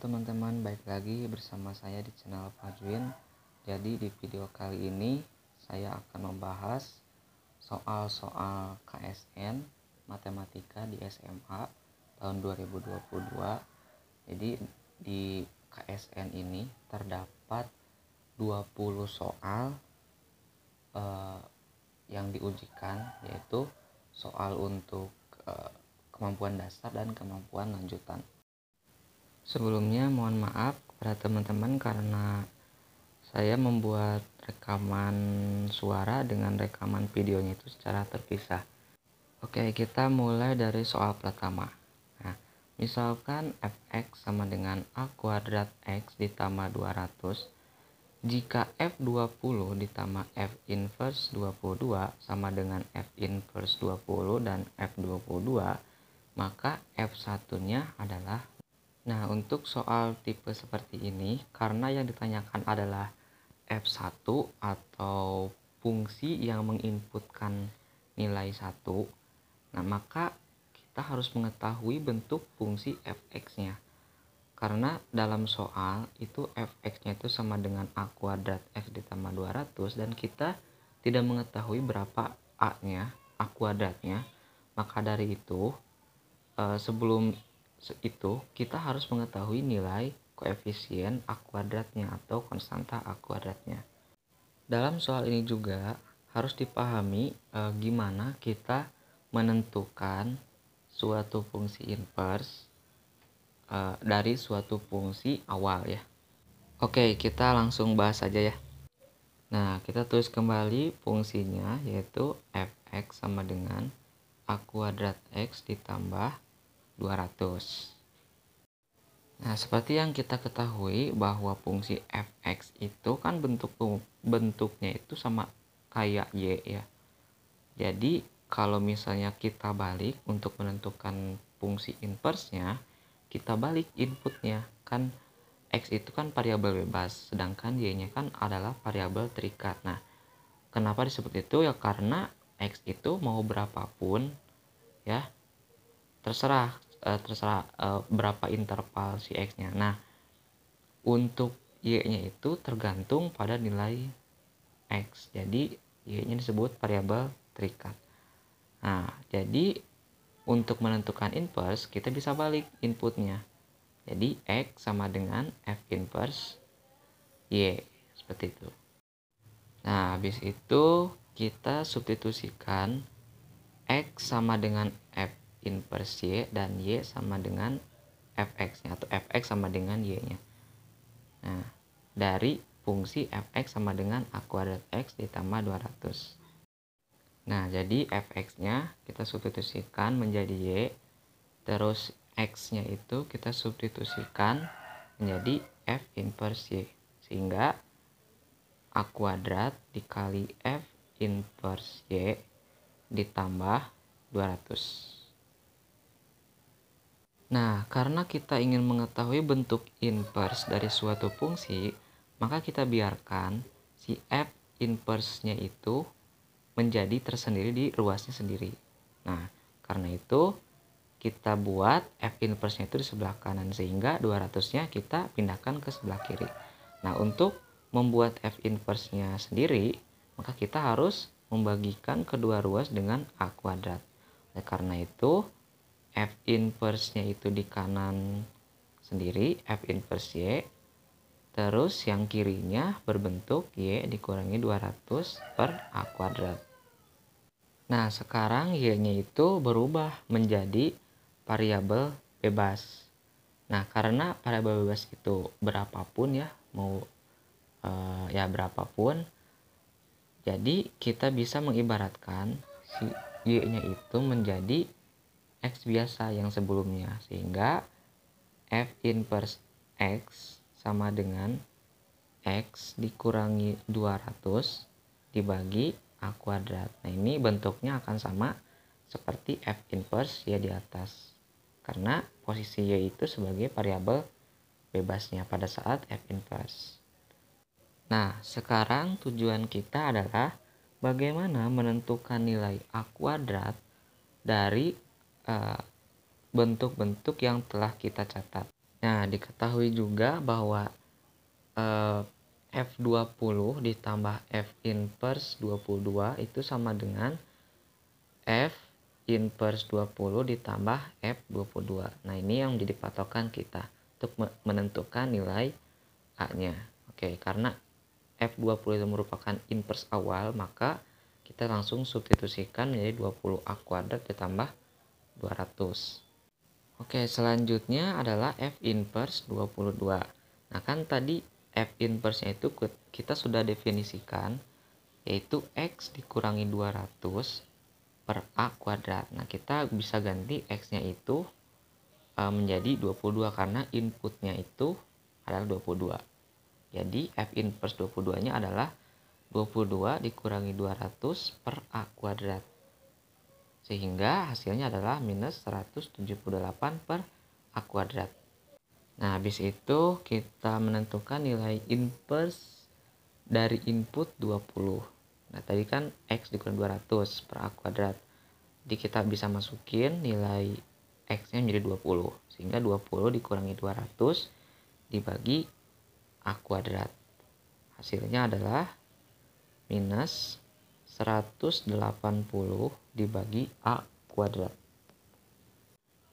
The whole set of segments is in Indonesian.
teman-teman, baik lagi bersama saya di channel Fajwin. Jadi di video kali ini saya akan membahas soal-soal KSN Matematika di SMA tahun 2022. Jadi di KSN ini terdapat 20 soal yang diujikan, yaitu soal untuk kemampuan dasar dan kemampuan lanjutan. Sebelumnya mohon maaf kepada teman-teman karena saya membuat rekaman suara dengan rekaman videonya itu secara terpisah. Oke, kita mulai dari soal pertama. Nah, misalkan fx sama dengan a kuadrat x ditambah 200. Jika f20 ditambah f inverse 22 sama dengan f inverse 20 dan f22, maka f1-nya adalah. Nah, untuk soal tipe seperti ini, karena yang ditanyakan adalah F1 atau fungsi yang menginputkan nilai 1, nah maka kita harus mengetahui bentuk fungsi fx-nya. Karena dalam soal itu fx-nya itu sama dengan a kuadrat x ditambah 200 dan kita tidak mengetahui berapa a-nya, a kuadratnya. Maka dari itu, sebelum itu kita harus mengetahui nilai koefisien a kuadratnya atau konstanta a kuadratnya. Dalam soal ini juga harus dipahami gimana kita menentukan suatu fungsi inverse dari suatu fungsi awal ya. Oke, kita langsung bahas saja ya. Nah, kita tulis kembali fungsinya, yaitu fx sama dengan a kuadrat x ditambah 200. Nah, seperti yang kita ketahui bahwa fungsi fx itu kan bentuknya itu sama kayak y ya. Jadi kalau misalnya kita balik untuk menentukan fungsi inverse-nya, kita balik inputnya. Kan x itu kan variabel bebas, sedangkan y-nya kan adalah variabel terikat. Nah, kenapa disebut itu ya? Karena x itu mau berapapun ya, terserah berapa interval si x-nya. Nah, untuk y-nya itu tergantung pada nilai x. Jadi y-nya disebut variabel terikat. Nah, jadi untuk menentukan inverse kita bisa balik inputnya. Jadi x sama dengan f inverse y, seperti itu. Nah, habis itu kita substitusikan x sama dengan f inverse y dan y sama dengan fx-nya atau fx sama dengan y-nya. Nah, dari fungsi fx sama dengan a kuadrat x ditambah 200. Nah, jadi fx-nya kita substitusikan menjadi y, terus x-nya itu kita substitusikan menjadi f inverse y, sehingga a kuadrat dikali f inverse y ditambah 200. Nah, karena kita ingin mengetahui bentuk inverse dari suatu fungsi, maka kita biarkan si f inverse-nya itu menjadi tersendiri di ruasnya sendiri. Nah, karena itu kita buat f inverse-nya itu di sebelah kanan, sehingga 200-nya kita pindahkan ke sebelah kiri. Nah, untuk membuat f inverse-nya sendiri, maka kita harus membagikan kedua ruas dengan a kuadrat. Oleh karena itu, f inverse-nya itu di kanan sendiri, f inverse y, terus yang kirinya berbentuk y dikurangi 200 per a kuadrat. Nah, sekarang y-nya itu berubah menjadi variabel bebas. Nah, karena variabel bebas itu berapapun ya, mau berapapun, jadi kita bisa mengibaratkan si y-nya itu menjadi x biasa yang sebelumnya, sehingga f inverse x sama dengan x dikurangi 200 dibagi a kuadrat. Nah, ini bentuknya akan sama seperti f inverse y di atas, karena posisi y itu sebagai variabel bebasnya pada saat f inverse. Nah, sekarang tujuan kita adalah bagaimana menentukan nilai a kuadrat dari bentuk-bentuk yang telah kita catat. Nah, diketahui juga bahwa F20 ditambah F inverse 22 itu sama dengan F inverse 20 ditambah F22. Nah, ini yang menjadi patokan kita untuk menentukan nilai A-nya. Oke, karena F20 itu merupakan inverse awal, maka kita langsung substitusikan menjadi 20A kuadrat ditambah 200. Oke, selanjutnya adalah F inverse 22. Nah, kan tadi F inverse-nya itu kita sudah definisikan, yaitu X dikurangi 200 per A kuadrat. Nah, kita bisa ganti X-nya itu menjadi 22 karena inputnya itu adalah 22. Jadi F inverse 22-nya adalah 22 dikurangi 200 per A kuadrat. Sehingga hasilnya adalah minus 178 per A kuadrat. Nah, habis itu kita menentukan nilai inverse dari input 20. Nah, tadi kan X dikurangi 200 per A kuadrat. Jadi kita bisa masukin nilai X-nya menjadi 20. Sehingga 20 dikurangi 200 dibagi A kuadrat. Hasilnya adalah minus 180 dibagi A kuadrat.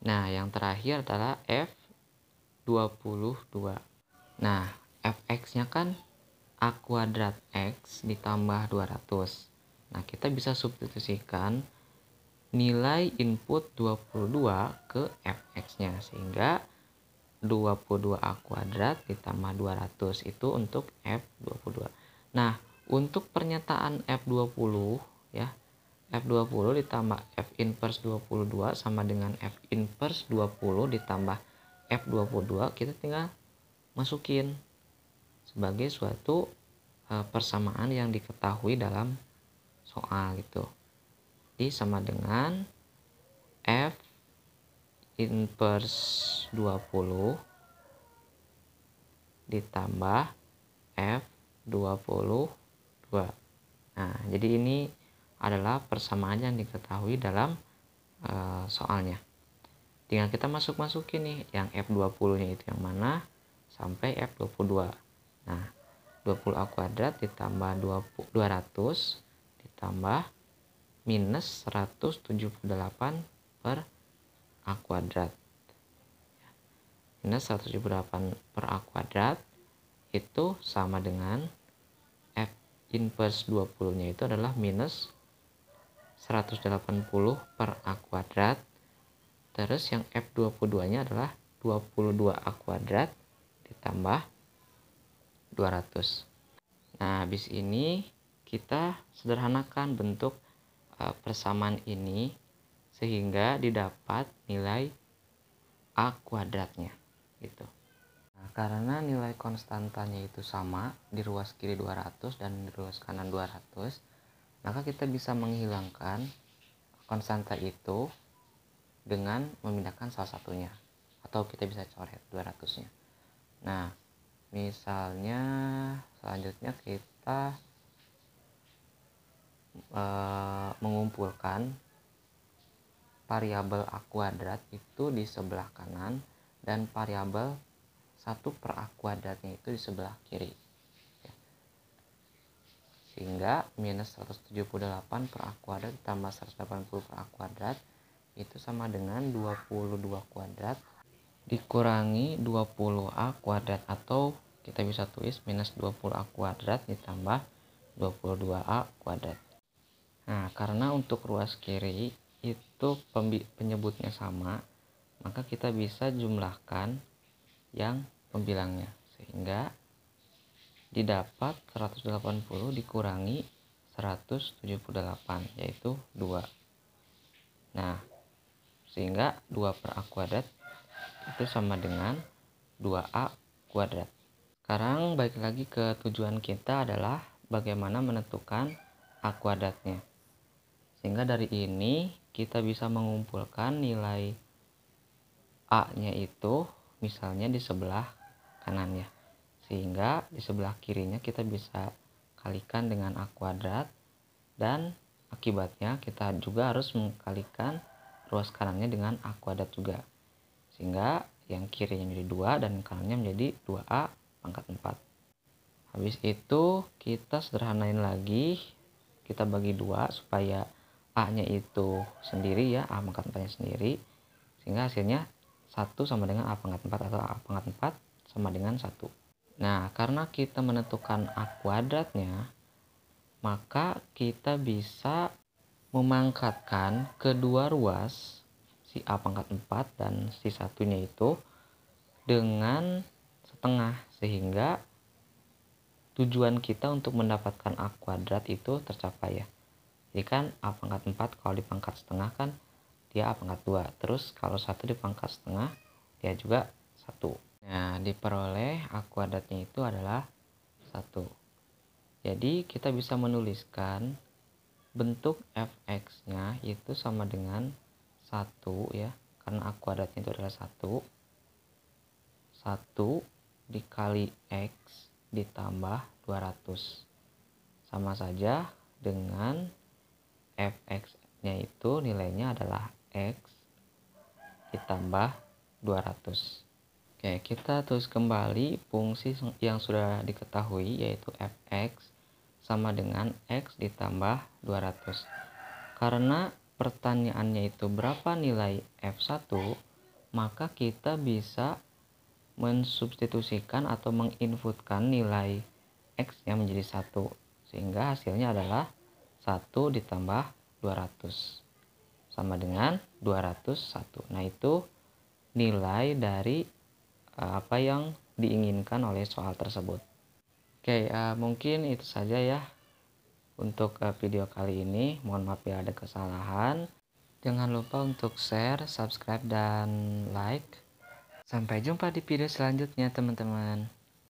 Nah, yang terakhir adalah F22. Nah, Fx-nya kan A kuadrat X ditambah 200. Nah, kita bisa substitusikan nilai input 22 ke Fx-nya. Sehingga 22A kuadrat ditambah 200 itu untuk F22. Nah, untuk pernyataan F20 ya, F20 ditambah F inverse 22 sama dengan F inverse 20 ditambah F22, kita tinggal masukin sebagai suatu persamaan yang diketahui dalam soal gitu. Jadi sama dengan F inverse 20 ditambah F22. Nah, jadi ini adalah persamaan yang diketahui dalam soalnya. Tinggal kita masukin nih yang F20-nya itu yang mana sampai F22. Nah, 20A kuadrat ditambah 200 ditambah minus 178 per A kuadrat. Minus 178 per A kuadrat itu sama dengan F inverse 20-nya itu adalah minus 180 per A kuadrat. Terus yang F22-nya adalah 22A kuadrat ditambah 200. Nah, habis ini kita sederhanakan bentuk persamaan ini sehingga didapat nilai A kuadratnya gitu. Nah, karena nilai konstantanya itu sama di ruas kiri 200 dan di ruas kanan 200, maka kita bisa menghilangkan konstanta itu dengan memindahkan salah satunya, atau kita bisa coret 200-nya. Nah, misalnya selanjutnya kita mengumpulkan variabel A kuadrat itu di sebelah kanan dan variabel 1 per A kuadratnya itu di sebelah kiri. Sehingga minus 178 per A kuadrat ditambah 180 per A kuadrat itu sama dengan 22 kuadrat dikurangi 20A kuadrat, atau kita bisa tulis minus 20A kuadrat ditambah 22A kuadrat. Nah, karena untuk ruas kiri itu penyebutnya sama, maka kita bisa jumlahkan yang pembilangnya sehingga didapat 180 dikurangi 178 yaitu 2. Nah, sehingga 2 per A kuadrat itu sama dengan 2A kuadrat. Sekarang balik lagi ke tujuan kita adalah bagaimana menentukan A kuadratnya. Sehingga dari ini kita bisa mengumpulkan nilai A-nya itu misalnya di sebelah kanannya. Sehingga di sebelah kirinya kita bisa kalikan dengan A kuadrat, dan akibatnya kita juga harus mengkalikan ruas kanannya dengan A kuadrat juga. Sehingga yang kirinya menjadi 2 dan kanannya menjadi 2A pangkat 4. Habis itu kita sederhanain lagi, kita bagi 2 supaya A-nya itu sendiri ya, A pangkat 4-nya sendiri, sehingga hasilnya 1 sama dengan A pangkat 4 atau A pangkat 4 sama dengan 1. Nah, karena kita menentukan A kuadratnya, maka kita bisa memangkatkan kedua ruas si A pangkat 4 dan si satunya itu dengan setengah, sehingga tujuan kita untuk mendapatkan A kuadrat itu tercapai ya. Jadi kan A pangkat 4 kalau dipangkat setengah kan dia A pangkat 2. Terus kalau 1 dipangkat setengah dia juga 1. Nah, diperoleh A kuadratnya itu adalah 1. Jadi kita bisa menuliskan bentuk fx-nya itu sama dengan 1 ya. Karena A kuadratnya itu adalah 1. 1 dikali X ditambah 200. Sama saja dengan fx-nya itu nilainya adalah X ditambah 200. Oke, kita terus kembali fungsi yang sudah diketahui, yaitu fx sama dengan X ditambah 200. Karena pertanyaannya itu berapa nilai f1, maka kita bisa mensubstitusikan atau menginputkan nilai X-nya menjadi 1, sehingga hasilnya adalah 1 ditambah 200 sama dengan 201. Nah, itu nilai dari apa yang diinginkan oleh soal tersebut. Oke, mungkin itu saja ya untuk video kali ini. Mohon maaf bila ada kesalahan. Jangan lupa untuk share, subscribe, dan like. Sampai jumpa di video selanjutnya, teman-teman.